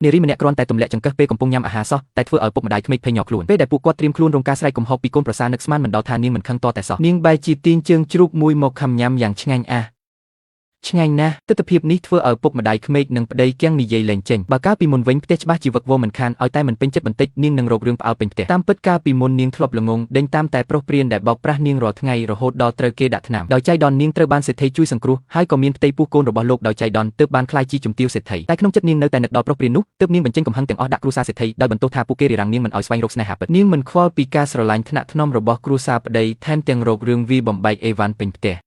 នារីម្នាក់គ្រាន់តែទម្លាក់ចង្កឹះពេលកំពុងញ៉ាំអាហារសោះតែធ្វើឲ្យពុកម្ដាយក្មេកភ័យញាក់ខ្លួនពេលដែលពួកគាត់ត្រៀមខ្លួនរងការស្រែកកំហុសពីកូនប្រសារនឹកស្មានមិនដល់ថានាងមិនខឹងតតែសោះនាងបែរជាទាញជើងជ្រូកមួយមកខំញ៉ាំយ៉ាងឆ្ងាញ់ឆ្ងាញ់ណាស់ទិដ្ឋភាពនេះធ្វើឲ្យពុកម្ដាយក្មេកនិងប្តីគាំងនិយាយលែងចេញបើកាលពីមុនវិញផ្ទះច្បាស់ជីវឹកវរមិនខានឲ្យតែមិនពេញចិត្តបន្តិចនាងនឹងរករឿងផ្អើលពេញផ្ទះតាមពិតកាលពីមុននាងធ្លាប់ល្ងងដេញតាមតែប្រុសព្រានដែលបោកប្រាស់នាងរាល់ថ្ងៃរហូតដល់ត្រូវគេដាក់ថ្នាំដោយចៃដន្យនាងត្រូវបានសេដ្ឋីជួយសង្គ្រោះហើយក៏មានផ្ទៃពោះកូនរបស់លោកដោយចៃដន្យទើបបានក្លាយជាជំទាវសេដ្ឋីតែក្នុងចិត្តនាងនៅតែនឹកដល់ប្រុសព្រាននោះទើបនាងបញ្ចេញកំហឹងទាំងអស់ដាក់គ្រួសារសេដ្ឋីដោយបន្ទោសថាពួកគេរារាំងនាងមិនឲ្យស្វែងរកស្នេហាពិតនាងមិនខ្វល់ពីការស្រឡាញ់ថ្នាក់ថ្នមរបស់គ្រួសារប្តីថែមទាំងរករឿងវាបំបែកអេវ៉ាន់ពេញផ្ទះ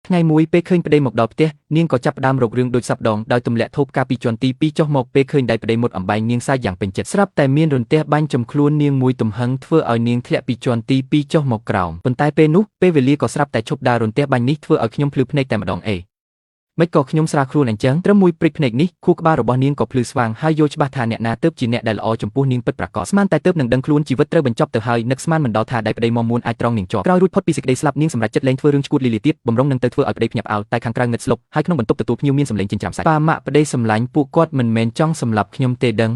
ថ្ងៃមួយពេលឃើញប្តីមកដល់ផ្ទះនាងក៏ចាប់ផ្ដើមរករឿងដូចសពដងដោយទម្លាក់ធូបការពីជាន់ទី2ចុះមកពេលឃើញដៃប្តីមុតអំបែងនាងសាយយ៉ាងពេញចិត្តស្រាប់តែមានរន្ទះបាញ់ចំខ្លួននាងមួយទំហឹងធ្វើឲ្យនាងធ្លាក់ពីជាន់ទី2ចុះមកក្រោមប៉ុន្តែពេលនោះពេលវេលាក៏ស្រាប់តែឈប់ដើររន្ទះបាញ់នេះធ្វើឲ្យខ្ញុំភ្លឺភ្នែកតែម្ដងមិនក៏ខ្ញុំស្រាលខ្លួនអញ្ចឹងត្រឹមមួយព្រិចភ្នែកនេះខួរក្បាលរបស់នាងក៏ភ្លឺស្វាងហើយយល់ច្បាស់ថាអ្នកណាទើបជាអ្នកដែលល្អចំពោះនាងពិតប្រាកដស្មានតែទើបនឹងដឹងខ្លួនជីវិតត្រូវបញ្ចប់ទៅហើយនឹកស្មានមិនដល់ថាដៃប្តីមមួនអាចត្រង់នាងជាប់ក្រោយរួចផុតពីសេចក្តីស្លាប់នាងសម្រេចចិត្តលែងធ្វើរឿងឈួតលីលីទៀតបំរុងនឹងទៅធ្វើឲ្យប្តីភ្ញាក់ផ្អើលតែខាងក្រៅងឹតស្លុបហើយក្នុងបន្ទប់ទទួលភ្ញៀវមានសម្លេងចិញ្ច្រាំសាច់ប៉ាម៉ាក់ប្តីសម្លាញ់ពួកគាត់មិនមែនចង់សម្លាប់ខ្ញុំទេដឹ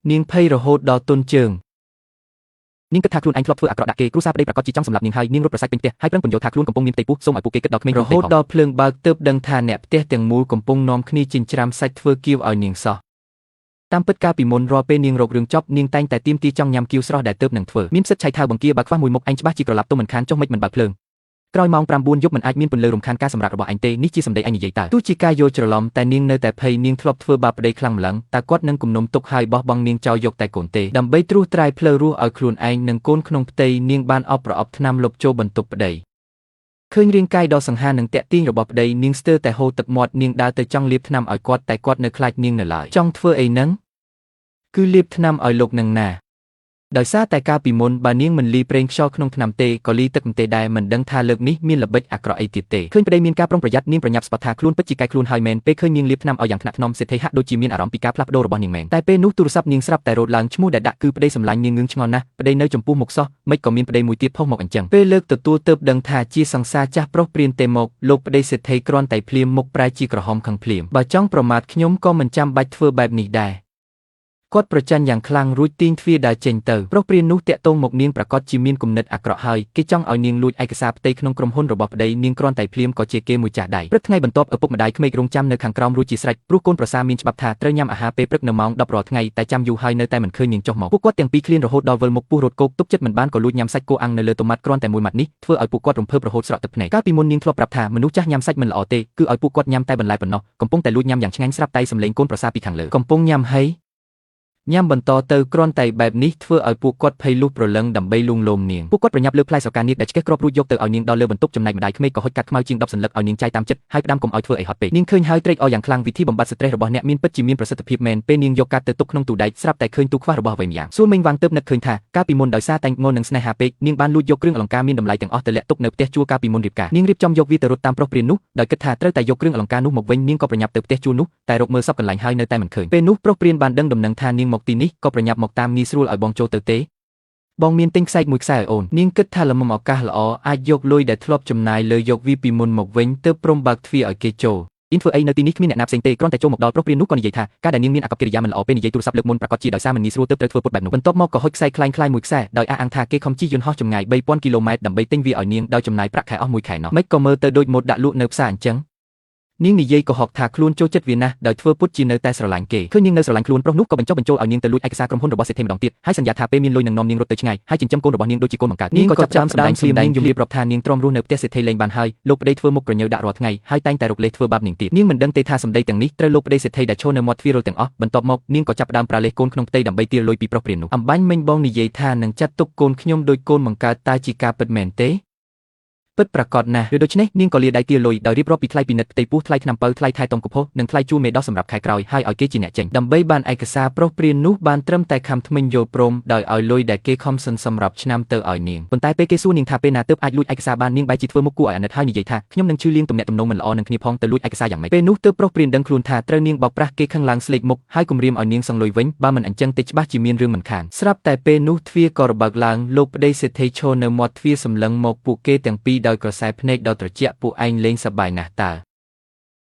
ងនាងភ័យរហូតដល់ទន់ជើងនាងគិតថាខ្លួនឯងធ្លាប់ធ្វើអាក្រក់ដាក់គេគ្រួសារប្តីប្រកាសជាចង់សម្លាប់នាងហើយនាងរត់ប្រសាច់ពេញផ្ទះហើយប្រឹងពន្យល់ថាខ្លួនកំពុងមានផ្ទៃពោះសូមឲ្យពួកគេគិតដល់ក្មេងរហូតដល់ភ្លើងបើកទើបដឹងថាអ្នកផ្ទះទាំងមូលកំពុងនាំគ្នាចិញ្ច្រាំសាច់ធ្វើគៀវឲ្យនាងសោះតាមពិតកាលពីមុនរាល់ពេលនាងរករឿងចប់នាងតែងតែទាមទារចង់ញ៉ាំគៀវស្រស់ដែលទើបនឹងធ្វើមានសិទ្ធិឆៃថាវបង្គាបើខ្វះមួយមុខឯងច្បាស់ជាក្រឡាប់ទុំមិនខានចុះមិនបើកភ្លើងក្រោយម៉ោង 9 យប់មិនអាចមានពន្លឺរំខានការសម្រាប់របស់ឯងទេនេះជាសម្ដីឯងនិយាយតើទោះជាការយល់ច្រឡំតែនាងនៅតែភ័យនាងធ្លាប់ធ្វើបាបប្តីខ្លាំងម្លឹងតើគាត់នឹងគំនុំទុកហើយបោះបង់នាងចោលយកតែកូនទេដើម្បីត្រួសត្រាយផ្លូវរស់ឲ្យខ្លួនឯងនិងកូនក្នុងផ្ទៃនាងបានអបប្រអប់ថ្នាំលុបចូលបន្ទប់ប្តីឃើញរាងកាយដ៏សង្ហានិងតាក់ទាញរបស់ប្តីនាងស្ទើរតែហូរទឹកមាត់នាងដើរទៅចង់លាបថ្នាំឲ្យគាត់តែគាត់នៅខ្លាចនាងនៅឡើយចង់ធ្វើអីហ្នឹងគឺលាបថ្នាំឲ្យលោកនឹងណាដោយសារតែកាលពីមុនបើនាងមិនលីប្រេងខ្យល់ក្នុងថ្នាំទេក៏លីទឹកម្ទេសដែរមិនដឹងថាលើកនេះមានល្បិចអាក្រក់អីទៀតទេឃើញប្តីមានការប្រុងប្រយ័ត្ននាងប្រញាប់ស្បត់ថាខ្លួនពិតជាកែខ្លួនហើយមែនពេលឃើញនាងលាបថ្នាំឲ្យយ៉ាងថ្នាក់ថ្នមសេដ្ឋីហាក់ដូចជាមានអារម្មណ៍ពីការផ្លាស់ប្ដូររបស់នាងមែនតែពេលនោះទូរស័ព្ទនាងស្រាប់តែរត់ឡើងឈ្មោះដែលដាក់គឺប្តីសម្លាញ់នាងងឿងឆ្ងល់ណាស់ប្តីនៅចំពោះមុខសោះមិនក៏មានប្តីមួយទៀតផុសមកអញ្ចឹងពេលលើកទទួលទើបដឹងថាជាសង្សារចាស់ប្រុសព្រានទេមកលោកប្តីសេដ្ឋីគ្រាន់តែភ្លាមមុខប្រែជាក្រហមខឹងភ្លាមបើចង់ប្រមាថខ្ញុំក៏មិនចាំបាច់ធ្វើបែបនេះដែរគាត់ប្រច័ណ្ឌយ៉ាងខ្លាំងរួចទាញទ្វារដើរចេញទៅប្រុសព្រាននោះតាក់ទងមកនាងប្រកាសជាមានគំនិតអាក្រក់ហើយគេចង់ឲ្យនាងលួចឯកសារផ្ទៃក្នុងក្រុមហ៊ុនរបស់ប្តីនាងគ្រាន់តែភ្លាមក៏ជាគេមួយចាស់ដៃព្រឹកថ្ងៃបន្ទាប់ឪពុកម្ដាយក្មេករងចាំនៅខាងក្រោមរួចជាស្រេចព្រោះកូនប្រសារមានច្បាប់ថាត្រូវញ៉ាំអាហារពេលព្រឹកនៅម៉ោង 10 រាល់ថ្ងៃតែចាំយូរហើយនៅតែមិនឃើញនាងចុះមកពួកគាត់ទាំងពីរឃ្លានរហូតដល់វិលមុខពុះរត់គោកទុកចិត្តមិនបានក៏លួចញ៉ាំសាច់គោអាំងនៅលើតូម៉ាត់គ្រាន់តែមួយម៉ាត់នេះធ្វើឲ្យពួកគាត់រំភើបរហូតស្រក់ទឹកភ្នែកកាលពីមុននាងធ្លាប់ប្រាប់ថាមនុស្សចាស់ញ៉ាំសាច់មិនល្អទេគឺឲ្យពួកគាត់ញ៉ាំតែបន្លែប៉ុណ្ណោះកំពុងតែលួចញ៉ាំយ៉ាងឆ្ងាញ់ស្រាប់តែសម្លេងកូនប្រសារពីខាងលើកំពុងញ៉ាំហើយញ៉ាំបន្តទៅគ្រាន់តែបែបនេះធ្វើឲ្យពួកគាត់ភ័យលុះប្រលឹងដើម្បីលួងលោមនាងពួកគាត់ប្រញាប់លើកផ្លែស្រកានាងដែលឆ្កេះគ្រាប់រួចយកទៅឲ្យនាងដល់លើបន្ទប់ចំណែកម្ដាយក្មេកក៏ហុចកាត់ខ្មៅជាង10សន្លឹកឲ្យនាងចាយតាមចិត្តហើយផ្ដាំកុំឲ្យធ្វើអីហត់ពេកនាងឃើញហើយត្រេកអរយ៉ាងខ្លាំងវិធីបំបត្តិស្ត្រេសរបស់អ្នកមានពិតជាមានប្រសិទ្ធភាពមែនពេលនាងយកកាត់ទៅទុកក្នុងទូដែកស្រាប់តែឃើញទូខ្វះរបស់អ្វីម្យ៉ាងសួនមេងវាងទើបនឹកឃើញថាកាលពីមុនដោយសារតែងងល់នឹងស្នេហាពេកនាងបានលួចយកគ្រឿងអលង្ការមានតម្លៃទាំងអស់ទៅលាក់ទុកនៅផ្ទះជួលកាលពីមុនរៀបការនាងរៀបចំយកវាទៅរត់តាមប្រុសព្រាននោះដោយគិតថាត្រូវតែយកគ្រឿងអលង្ការនោះមកវិញនាងក៏ប្រញាប់ទៅផ្ទះជួលនោះតែរកមើលសពកន្លែងហើយនៅតែមិនឃើញពេលនោះប្រុសព្រានបានដឹងដំណឹងថានាងមកទីនេះក៏ប្រញាប់មកតាមងាយស្រួលឲ្យបងចូលទៅទេបងមានទិញខ្សែមួយខ្សែឲ្យអូននាងគិតថាល្មមឱកាសល្អអាចយកលុយដែលធ្លាប់ចំណាយលើយកវាពីមុនមកវិញទើបព្រមបើកទ្វារឲ្យគេចូលធ្វើអីនៅទីនេះគ្មានអ្នកណាផ្សេងទេគ្រាន់តែចូលមកដល់ប្រុសព្រាននោះក៏និយាយថាការដែលនាងមានអាកប្បកិរិយាមិនល្អពេលនិយាយទូរស័ព្ទលើកមុនប្រកាសជាដោយសារមិនងាយស្រួលទើបត្រូវធ្វើពុតបែបនោះបន្ទាប់មកក៏ហុចខ្សែខ្លាញ់មួយខ្សែដោយអះអាងថាគេខំជិះយន្តហោះចម្ងាយ 3000 គីឡូម៉ែត្រដើម្បីទិញវាឲ្យនាងដោយចំណាយប្រាក់ខែអស់មួយខែនោះមិនក៏មើលទៅដូចម៉ូតដាក់លក់នៅផ្សារអញ្ចឹងនាងនិយាយក៏ហកថាខ្លួនចូលចិត្តវាណាស់ដោយធ្វើពុតជានៅតែស្រឡាញ់គេឃើញនាងនៅស្រឡាញ់ខ្លួនប្រុសនោះក៏បញ្ចុះបញ្ចូលឲ្យនាងទៅលួចឯកសារក្រុមហ៊ុនរបស់សេដ្ឋីម្ដងទៀតហើយសន្យាថាពេលមានលុយនឹងនាំនាងរត់ទៅឆ្ងាយហើយចិញ្ចឹមកូនរបស់នាងដូចជាកូនបង្កើតនាងក៏ចាប់ផ្ដើមសម្ដែងស្លៀមនាងយំលាប្រាប់ថានាងទ្រាំរស់នៅផ្ទះសេដ្ឋីលេងបានហើយលោកប្តីធ្វើមុខក្រញើដាក់រាល់ថ្ងៃហើយតែងតែរកលេសធ្វើបាបនាងទៀតនាងមិនដឹងទេថាសម្ដីទាំងនេះត្រូវលោកប្តីសេដ្ឋីដែលឈរនៅមាត់ទ្វាររលទាំងអស់បន្ទាប់មកនាងក៏ចាប់ផ្ដើមប្រើលេសកូនក្នុងផ្ទៃដើម្បីទារលុយពីប្រុសព្រាននោះអំបញ្ញមិញបងនិយាយថានឹងចាត់ទុកកូនខ្ញុំដូចកូនបង្កើតតើជាការពិតមែនទេពិតប្រាកដណាស់ដូច្នេះនាងក៏លាដៃទារលុយដោយរៀបរាប់ពីថ្លៃពិនិត្យផ្ទៃពោះថ្លៃថ្នាំពៅថ្លៃថែទាំកុផុសនិងថ្លៃជួលមេដោះសម្រាប់ខែក្រោយហើយឲ្យគេជាអ្នកចេញដើម្បីបានឯកសារប្រុសព្រាននោះបានត្រឹមតែខំថ្មិញយល់ព្រមដោយឲ្យលុយដែលគេខំសិនសម្រាប់ឆ្នាំទៅឲ្យនាងប៉ុន្តែពេលគេសួរនាងថាពេលណាទើបអាចលួចឯកសារបាននាងបែរជាធ្វើមុខគួរឲ្យអាណិតហើយនិយាយថាខ្ញុំនឹងជឿលៀងទំនាក់ទំនងមិនល្អនឹងគ្នាផងទៅលួចឯកសារយ៉ាងម៉េចពេលនោះទើបប្រុសព្រានដឹងខ្លួនថាត្រូវនាងបោកប្រាស់គេខឹងឡើងស្លេកមុខហើយគំរាមឲ្យនាងសងលុយវិញបើមិនអញ្ចឹងទេច្បាស់ជាមានរឿងមិនខានស្រាប់តែពេលនោះទ្វារក៏របើកឡើងលោកប្តីសេដ្ឋីឈរនៅមាត់ទ្វារសម្លឹងមកពួកគេទាំងពីរដោយក្រសែភ្នែកដ៏ត្រជាក់ពួកឯងលេងសប្បាយណាស់តើ